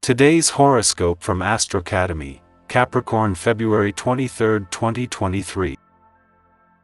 Today's horoscope from Astrocademy, Capricorn February 23, 2023.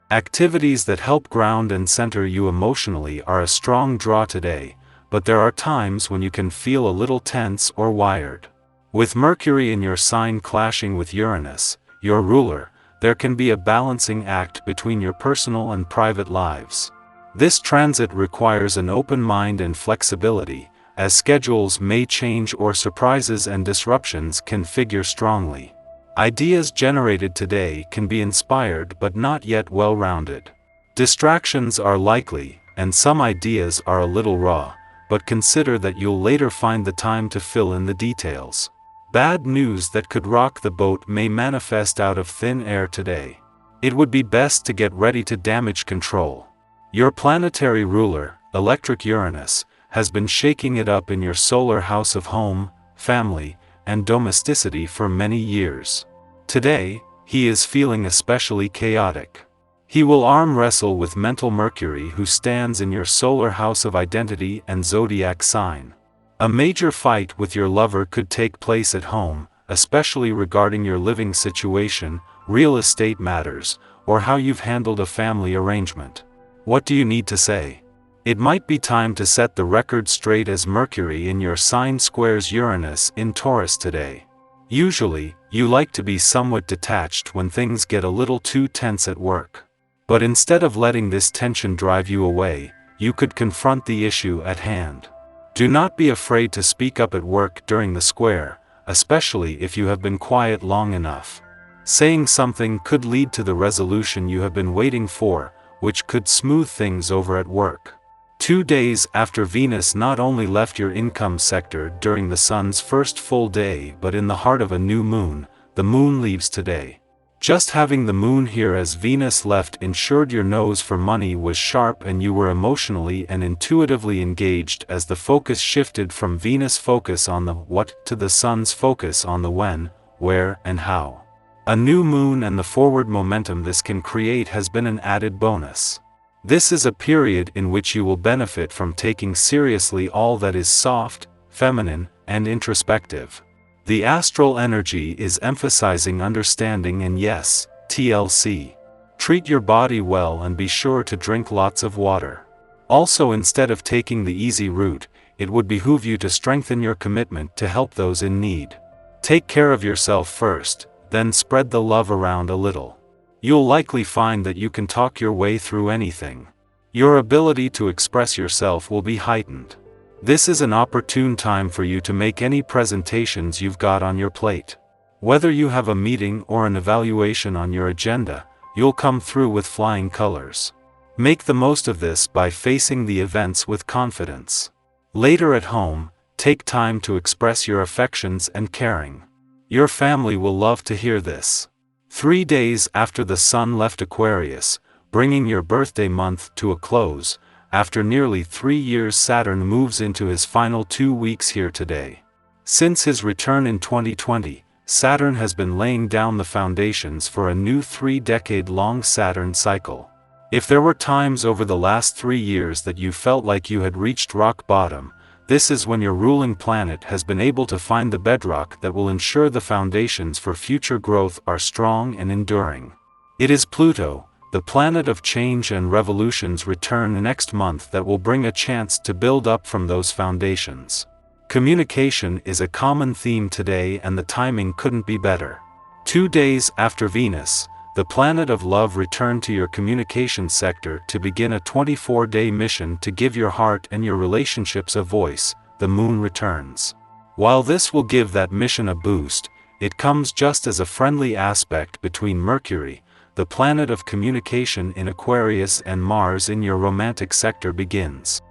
Activities that help ground and center you emotionally are a strong draw today, but there are times when you can feel a little tense or wired. With Mercury in your sign clashing with Uranus, your ruler, there can be a balancing act between your personal and private lives. This transit requires an open mind and flexibility, as schedules may change or surprises and disruptions can figure strongly. Ideas generated today can be inspired but not yet well-rounded. Distractions are likely, and some ideas are a little raw, but consider that you'll later find the time to fill in the details. Bad news that could rock the boat may manifest out of thin air today. It would be best to get ready to damage control. Your planetary ruler, electric Uranus, has been shaking it up in your solar house of home, family, and domesticity for many years. Today, he is feeling especially chaotic. He will arm wrestle with mental Mercury, who stands in your solar house of identity and zodiac sign. A major fight with your lover could take place at home, especially regarding your living situation, real estate matters, or how you've handled a family arrangement. What do you need to say? It might be time to set the record straight as Mercury in your sign squares Uranus in Taurus today. Usually, you like to be somewhat detached when things get a little too tense at work. But instead of letting this tension drive you away, you could confront the issue at hand. Do not be afraid to speak up at work during the square, especially if you have been quiet long enough. Saying something could lead to the resolution you have been waiting for, which could smooth things over at work. 2 days after Venus not only left your income sector during the Sun's first full day but in the heart of a new moon, the moon leaves today. Just having the moon here as Venus left ensured your nose for money was sharp and you were emotionally and intuitively engaged as the focus shifted from Venus' focus on the what to the Sun's focus on the when, where, and how. A new moon and the forward momentum this can create has been an added bonus. This is a period in which you will benefit from taking seriously all that is soft, feminine, and introspective. The astral energy is emphasizing understanding and yes, TLC. Treat your body well and be sure to drink lots of water. Also, instead of taking the easy route, it would behoove you to strengthen your commitment to help those in need. Take care of yourself first, then spread the love around a little. You'll likely find that you can talk your way through anything. Your ability to express yourself will be heightened. This is an opportune time for you to make any presentations you've got on your plate. Whether you have a meeting or an evaluation on your agenda, you'll come through with flying colors. Make the most of this by facing the events with confidence. Later at home, take time to express your affections and caring. Your family will love to hear this. 3 days after the Sun left Aquarius, bringing your birthday month to a close, after nearly 3 years Saturn moves into his final 2 weeks here today. Since his return in 2020, Saturn has been laying down the foundations for a new 3-decade-long Saturn cycle. If there were times over the last 3 years that you felt like you had reached rock bottom, this is when your ruling planet has been able to find the bedrock that will ensure the foundations for future growth are strong and enduring. It is Pluto, the planet of change and revolution's return next month that will bring a chance to build up from those foundations. Communication is a common theme today and the timing couldn't be better. 2 days after Venus, the planet of love returned to your communication sector to begin a 24-day mission to give your heart and your relationships a voice. The moon returns. While this will give that mission a boost, it comes just as a friendly aspect between Mercury, the planet of communication in Aquarius, and Mars in your romantic sector begins.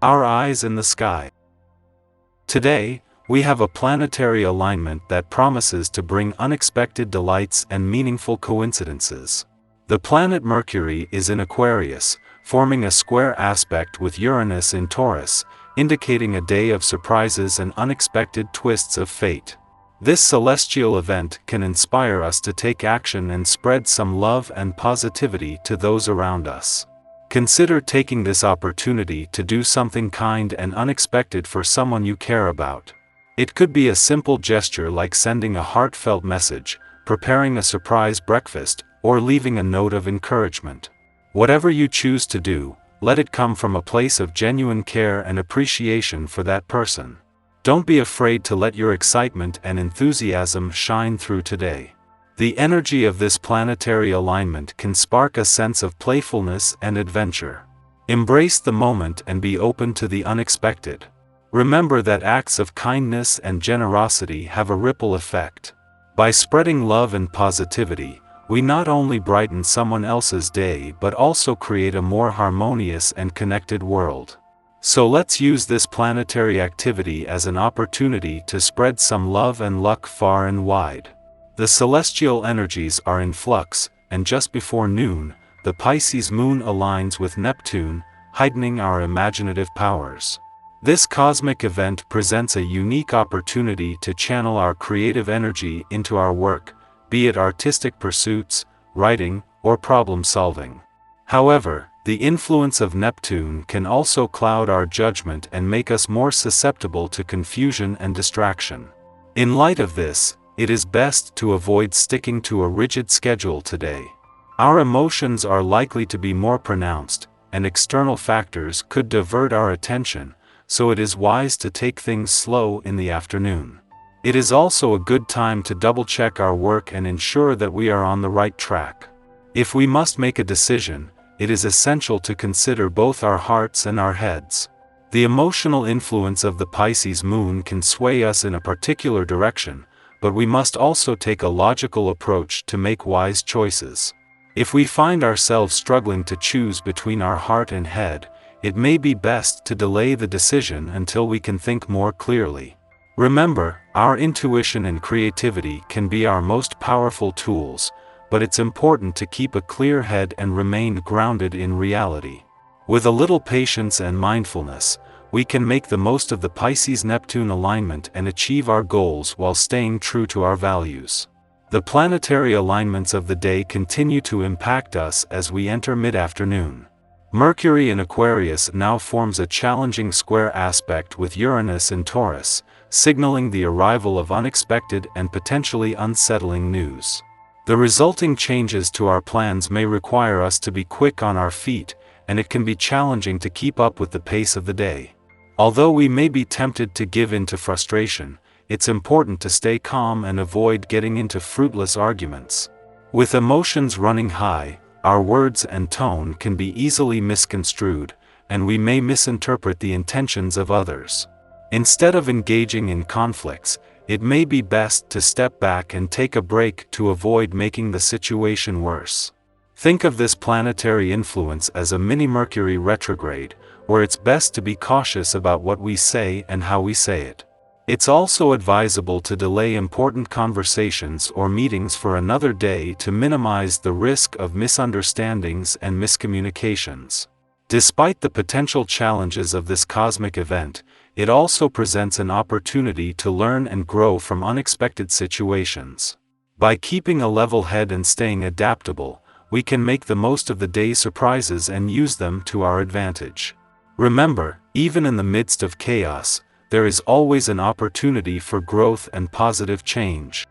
Our eyes in the sky. Today, we have a planetary alignment that promises to bring unexpected delights and meaningful coincidences. The planet Mercury is in Aquarius, forming a square aspect with Uranus in Taurus, indicating a day of surprises and unexpected twists of fate. This celestial event can inspire us to take action and spread some love and positivity to those around us. Consider taking this opportunity to do something kind and unexpected for someone you care about. It could be a simple gesture like sending a heartfelt message, preparing a surprise breakfast, or leaving a note of encouragement. Whatever you choose to do, let it come from a place of genuine care and appreciation for that person. Don't be afraid to let your excitement and enthusiasm shine through today. The energy of this planetary alignment can spark a sense of playfulness and adventure. Embrace the moment and be open to the unexpected. Remember that acts of kindness and generosity have a ripple effect. By spreading love and positivity, we not only brighten someone else's day but also create a more harmonious and connected world. So let's use this planetary activity as an opportunity to spread some love and luck far and wide. The celestial energies are in flux, and just before noon, the Pisces moon aligns with Neptune, heightening our imaginative powers. This cosmic event presents a unique opportunity to channel our creative energy into our work, be it artistic pursuits, writing, or problem solving. However, the influence of Neptune can also cloud our judgment and make us more susceptible to confusion and distraction. In light of this, it is best to avoid sticking to a rigid schedule today. Our emotions are likely to be more pronounced, and external factors could divert our attention, so it is wise to take things slow in the afternoon. It is also a good time to double-check our work and ensure that we are on the right track. If we must make a decision, it is essential to consider both our hearts and our heads. The emotional influence of the Pisces moon can sway us in a particular direction, but we must also take a logical approach to make wise choices. If we find ourselves struggling to choose between our heart and head, it may be best to delay the decision until we can think more clearly. Remember, our intuition and creativity can be our most powerful tools, but it's important to keep a clear head and remain grounded in reality. With a little patience and mindfulness, we can make the most of the Pisces-Neptune alignment and achieve our goals while staying true to our values. The planetary alignments of the day continue to impact us as we enter mid-afternoon. Mercury in Aquarius now forms a challenging square aspect with Uranus in Taurus, signaling the arrival of unexpected and potentially unsettling news. The resulting changes to our plans may require us to be quick on our feet, and it can be challenging to keep up with the pace of the day. Although we may be tempted to give in to frustration, it's important to stay calm and avoid getting into fruitless arguments. With emotions running high, our words and tone can be easily misconstrued, and we may misinterpret the intentions of others. Instead of engaging in conflicts, it may be best to step back and take a break to avoid making the situation worse. Think of this planetary influence as a mini Mercury retrograde, where it's best to be cautious about what we say and how we say it. It's also advisable to delay important conversations or meetings for another day to minimize the risk of misunderstandings and miscommunications. Despite the potential challenges of this cosmic event, it also presents an opportunity to learn and grow from unexpected situations. By keeping a level head and staying adaptable, we can make the most of the day's surprises and use them to our advantage. Remember, even in the midst of chaos, there is always an opportunity for growth and positive change.